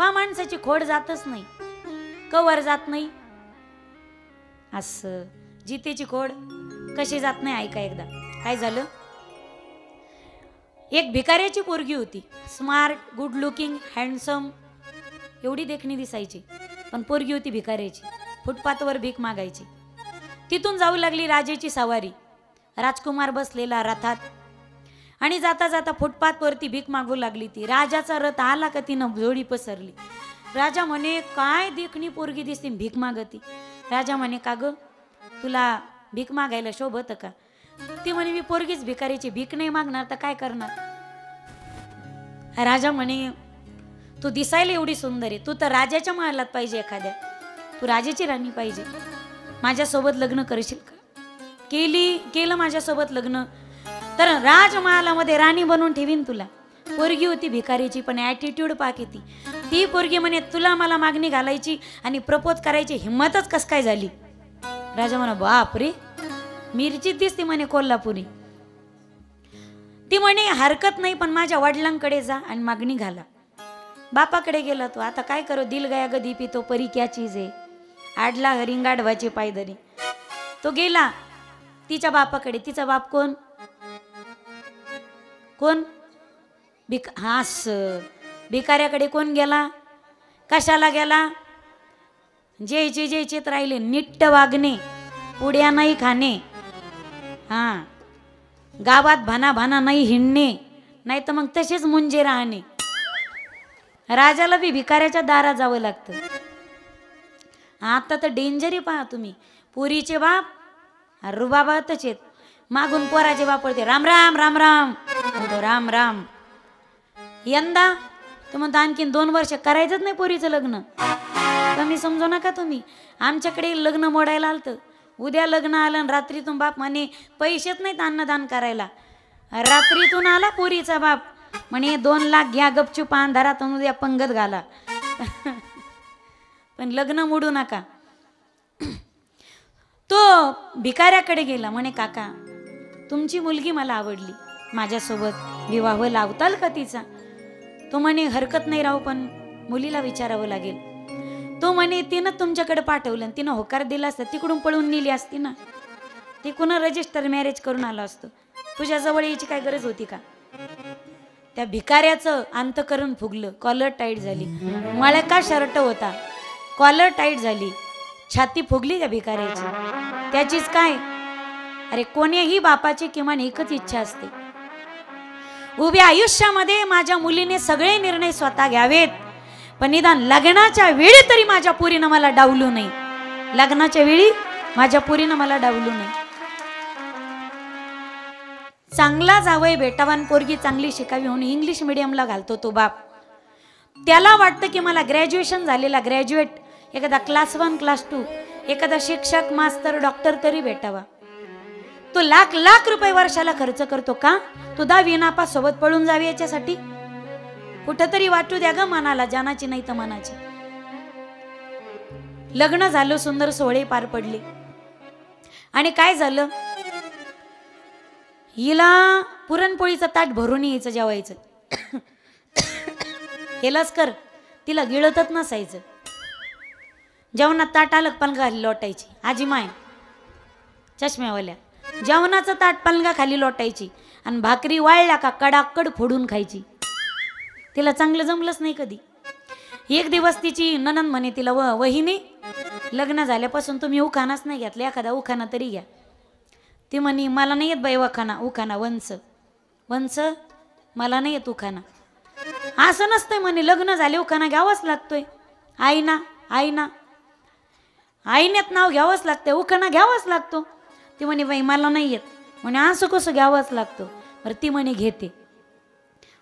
माणसाची खोड जातच नाही, कवर जात नाही. असं जितेची खोड कशी जात नाही ऐका एकदा. काय झालं, एक भिकाऱ्याची पोरगी होती, स्मार्ट, गुड लुकिंग, हँडसम, एवढी देखणी दिसायची, पण पोरगी होती भिकाऱ्याची, फुटपाथवर भीक मागायची. तिथून जाऊ लागली राजाची सवारी, राजकुमार बसलेला रथात, आणि जाता जाता फुटपाथवरती भीक मागू लागली ती. राजाचा रथ आला का तिनं जोडी पसरली. राजा म्हणे काय देखणी पोरगी दिसते भीक मागती. राजा म्हणे का ग तुला भीक मागायला शोभत का? ती म्हणे मी पोरगीच भिकारीची, भीक नाही मागणार तर काय करणार. राजा म्हणे तू दिसायला एवढी सुंदर आहे, तू तर राजाच्या महालात पाहिजे, एखाद्या तू राजाची राणी पाहिजे, माझ्यासोबत लग्न करशील का? केलं माझ्यासोबत लग्न तर राजमहालामध्ये राणी बनवून ठेवीन तुला. पोरगी होती भिकारीची, पण ॲटिट्यूड पाक येते. ती पोरगी म्हणे तुला मला मागणी घालायची आणि प्रपोज करायची हिम्मतच कस काय झाली. राजा म्हणा बाप रे, मिरची दिसते म्हणे कोल्हापुरी. ती म्हणे हरकत नाही, पण माझ्या वडिलांकडे जा आणि मागणी घाला. बापाकडे गेला तो. आता काय करो, दिल गया गदी पी तो परी क्या चीज आहे, आडला हरिंग गाढवाची पायदरी. तो गेला तिच्या बापाकडे. तिचा बाप कोण भिकाऱ्याकडे कोण गेला, कशाला गेला? जयचेत राहिले, निट्ट वागणे, पुड्या नाही खाणे, हा गावात भाना भाना नाही हिंडणे, नाही तर मग तसेच मुंजे राहणे. राजाला बी भिकाऱ्याच्या दारात जावं लागतं. आता तर डेंजर आहे पहा तुम्ही. पुरीचे बाप रुबाबातच आहेत, मागून पोराचे बाप पडते राम राम राम राम राम राम. यंदा तुम्हाला आणखीन 2 वर्ष करायचंच नाही पोरीचं लग्न. कमी समजू नका तुम्ही. आमच्याकडे लग्न मोडायला आलतं, उद्या लग्न आलं आणि रात्रीतून बाप म्हणे पैसेच नाहीत अन्नदान करायला. रात्रीतून आला पोरीचा बाप म्हणे 2 लाख घ्या गपचूप अंधारातून उद्या पंगत घाला. पण लग्न मोडू नका. तो भिकाऱ्याकडे गेला, म्हणे काका तुमची मुलगी मला आवडली, माझ्यासोबत विवाह लावताल का तिचा? तो म्हणे हरकत नाही राहू, पण मुलीला विचारावं लागेल. तो म्हणे तिनं तुमच्याकडे पाठवलं, तिनं होकार दिला असता, तिकडून पळून नेली असती ना, तिकडून रजिस्टर मॅरेज करून आला असतो. तुझ्या जवळ यायची काय गरज होती का? त्या भिकाऱ्याचं अंतकरण फुगलं, कॉलर टाईट झाली. मळका शर्ट होता, कॉलर टाईट झाली, छाती फुगली त्या भिकाऱ्याची. त्याचीच काय, अरे कोणीही बापाची किमान एकच इच्छा असते, उभ्या आयुष्यामध्ये माझ्या मुलीने सगळे निर्णय स्वतः घ्यावेत, पण निदान लग्नाच्या वेळी तरी माझ्या पुरीनं मला डावलू नाही. लग्नाच्या वेळी माझ्या पुरीनं मला डावलू नाही. चांगला जावई भेटावा, पोरगी चांगली शिकावी म्हणून इंग्लिश मिडियमला घालतो तो बाप. त्याला वाटतं की मला ग्रॅज्युएशन झालेला, ग्रॅज्युएट, एखादा क्लास 1 क्लास 2, एखादा शिक्षक मास्तर डॉक्टर तरी भेटावा. तो लाख लाख रुपये वर्षाला खर्च करतो का? तू 10वी नापास सोबत पळून जावी याच्यासाठी? कुठंतरी वाटू द्या ग मनाला, जानाची नाही तर मनाची. लग्न झालं, सुंदर सोहळे पार पडले. आणि काय झालं, हिला पुरणपोळीचं ताट भरून यायचं जेवायचं. हेलाच कर, तिला गिळतच नसायचं. जेवणात ताट आलं पलंगा खाली लोटायची. आजी माय चष्म्यावाल्या जेवणाचं ताट पलंगा खाली लोटायची आणि भाकरी वाळल्या का कडाकड फोडून खायची. तिला चांगलं जमलंच नाही कधी. एक दिवस तिची नणंद म्हणे तिला, वहिनी लग्न झाल्यापासून तुम्ही उखाणाच नाही घेतला, एखादा उखाणा तरी घ्या. ती म्हणे मला नाही येत बाई उखाणा वंच मला नाही येत उखाणा. असं नसतंय म्हणे, लग्न झाले उखाणा घ्यावाच लागतोय. आईण्यात नाव घ्यावंच लागतंय, उखाणा घ्यावाच लागतो. ती म्हणे बाई मला नाही येत. म्हणे असं कसं घ्यावंच लागतो. बरं ती म्हणे घेते.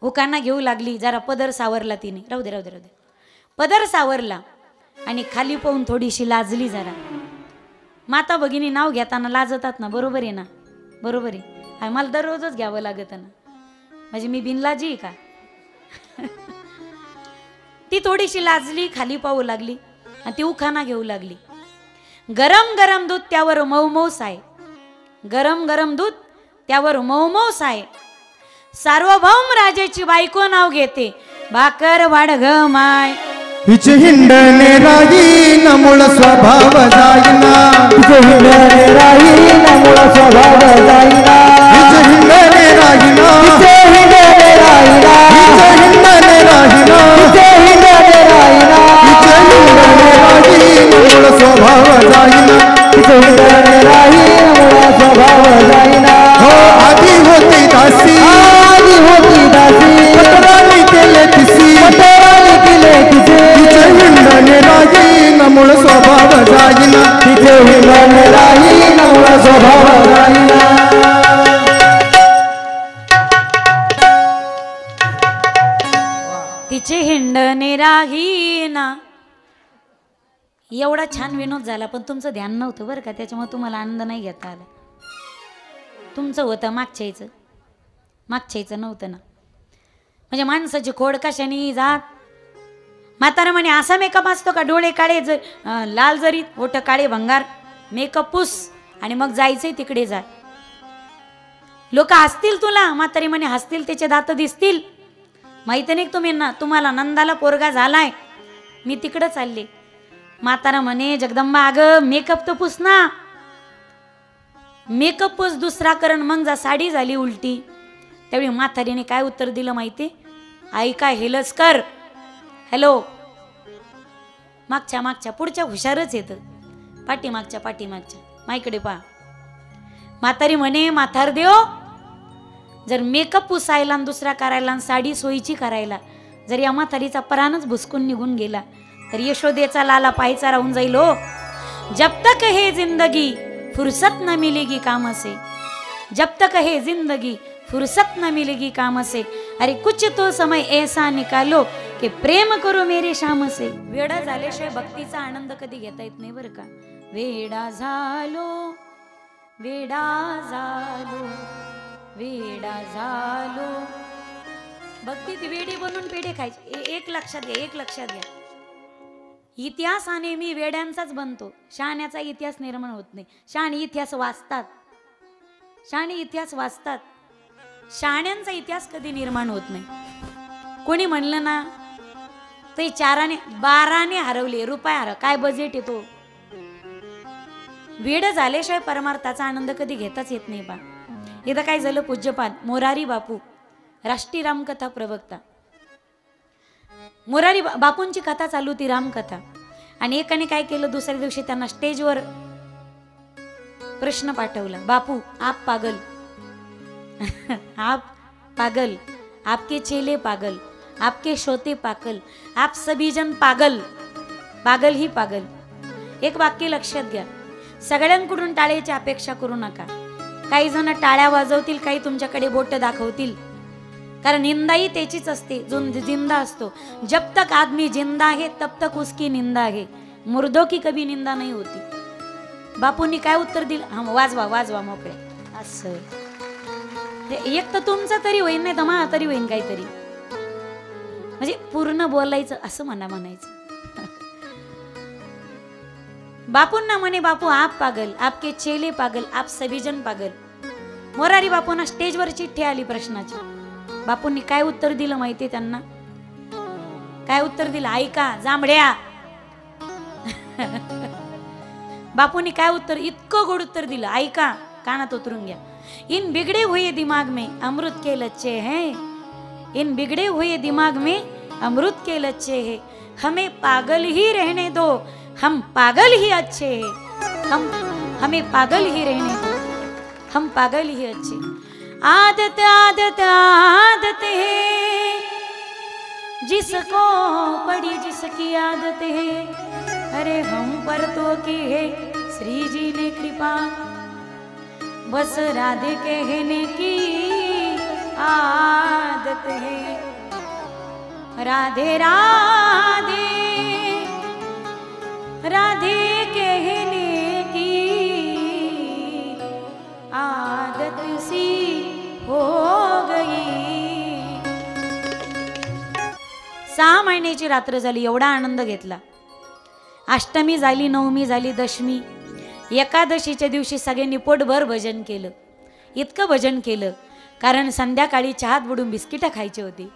उखाणा घेऊ लागली, जरा पदर सावरला तिने, राहू दे. पदर सावरला आणि खाली पाहून थोडीशी लाजली जरा. माता भगिनी नाव घेताना लाजतात ना, बरोबर आहे ना? बरोबर आहे. मला दररोजच घ्यावं लागत ना, म्हणजे मी बिनलाजी का? ती थोडीशी लाजली, खाली पाहू लागली आणि ती उखाणा घेऊ लागली. गरम गरम दूध त्यावर मऊ मऊ साय, गरम गरम दूध त्यावर मऊ मऊ साय, सार्वभौम राजाची बायको नाव घेते, भाकर वाढ ग माय. हिचे हिंडणे राहीन मूळ स्वभाव जाईना हिचे हिंडणे राहीन मूळ स्वभाव जाईना हिचे हिंडणे राहीना हिचे हिंडणे राहीना हिचे हिंडणे राहीना हिचे हिंडणे राहीना हिचे हिंडणे राहीन मूळ स्वभाव जाईना हिचे हिंडणे राहीन मूळ स्वभाव जाईना हो आधी होती दासी आधी होती दासी पटराणी केले तिसी पटराणी केले तिचे हिचे हिंडणे राहीन मूळ स्वभाव जाईना तिचे हिंडणे राहीन मूळ स्वभाव जाईना तिचे हिंडणे राहीना. एवढा छान विनोद झाला पण तुमचं ध्यान नव्हतं बरं का, त्याच्यामुळे तुम्हाला आनंद नाही घेता आला. तुमचं होतं मागच्याचं, मागच्याचं नव्हतं ना. म्हणजे माणसाची खोड कशाने जात. म्हातारा म्हणे असा मेकअप असतो का, डोळे काळे लाल जरीत, ओठ काळे भंगार, मेकअप पुस आणि मग जायचंय तिकडे जा. लोक हसतील तुला. म्हातारी म्हणे हसतील, त्याचे दात दिसतील. माहिती नाही तुम्ही ना, तुम्हाला नंदाला पोरगा झालाय, मी तिकडं चालले. म्हातारा म्हणे जगदंबा अगं मेकअप तर पुस ना. मेकअप पुस दुसरा करण मग जा. साडी झाली उलटी. त्यावेळी म्हातारीने काय उत्तर दिलं माहिती, आई काय हेलच कर. हॅलो, मागच्या मागच्या पुढच्या हुशारच येतं, पाठीमागच्या पाठीमागच्या माईकडे पहा. म्हातारी म्हणे म्हातार देव, जर मेकअप पुसायला आणि दुसरा करायला आणि साडी सोयीची करायला जर या म्हातारीचा प्राणच भुसकून निघून गेला तर यशोदेचा लाला पायचा राहून जाईल. हो, जब तक है जिंदगी फुर्सत न मिलेगी काम से, जब तक है जिंदगी फुर्सत न मिलेगी काम से, अरे कुछ तो समय ऐसा निकालो कि प्रेम करो मेरे शाम से. वेडा झाल्याशिवाय भक्तीचा आनंद कधी घेता येत नाही बरं का. वेडा झालो, वेडा झालो, वेडा झालो. भक्तीत वेडी बनून पेढे खायचे. एक लक्षात घ्या, एक लक्षात घ्या. इतिहासाने मी वेड्यांचाच बनतो, शहाण्याचा इतिहास निर्माण होत नाही. शहाणे इतिहास वाचतात, शहाणे इतिहास वाचतात, शहाण्यांचा इतिहास कधी निर्माण होत नाही. कोणी म्हणलं ना ते 4 12 हरवले, रुपये हरव, काय बजेट येतो. वेड झाल्याशिवाय परमार्थाचा आनंद कधी घेताच येत नाही. बा इथं काय झालं, पूज्यपाद मोरारी बापू राष्ट्रीय रामकथा प्रवक्ता, मोरारी बापूंची कथा चालू होती, रामकथा. आणि एकाने काय केलं, दुसऱ्या दिवशी त्यांना स्टेजवर प्रश्न पाठवला, बापू आप पागल, आप पागल, आपके चेले पागल, आपके श्रोते पागल, आप सभी जन पागल, पागल ही पागल. एक वाक्य लक्षात घ्या, सगळ्यांकडून टाळ्याची अपेक्षा करू नका. काही जण टाळ्या वाजवतील, काही तुमच्याकडे बोट दाखवतील, कारण निंदाही त्याचीच असते जो जिंदा असतो. जब तक आदमी जिंदा है तब तक उसकी निंदा है, मुर्दों की कभी निंदा नहीं होती. बापूंनी काय उत्तर दिलं, हा वाजवा वाजवा मोकळे. असं एक तर तुमचं तरी होईन, नाही तर मला तरी होईन काहीतरी. म्हणजे पूर्ण बोलायचं असं म्हणायचं. बापूंना म्हणे बापू आप पागल, आपके चेले पागल, आप सभी जन पागल. मोरारी बापूंना स्टेजवर चिठ्ठी आली प्रश्नाची. बापूंनी काय उत्तर दिलं माहितीये त्यांना, काय उत्तर दिलं ऐका जांभड्या. बापूंनी काय उत्तर, इतकं गोड उत्तर दिलं, ऐका कानात उतरून घ्या. इन बिगड़े हुए दिमाग में अमृत के लच्छे हैं, इन बिगड़े हुए दिमाग में अमृत के लच्छे हैं, हमें पागल ही रहने दो, हम पागल ही अच्छे हैं, हमें पागल ही रहने दो, हम पागल ही अच्छे. आदत आदत आदत है जिसको पड़ी जिसकी आदत है, अरे हम पर तो की है श्री जी ने कृपा, बस राधे कहने की आदत है, राधे राधे राधे कहने की आदत सी हो गई. 6 महिन्याची रात्र झाली, एवढा आनंद घेतला. अष्टमी झाली, नवमी झाली, दशमी, एकादशीच्या दिवशी सगळ्यांनी पोटभर भजन केलं. इतकं भजन केलं कारण संध्याकाळी चहात बुडून बिस्किटं खायची होती.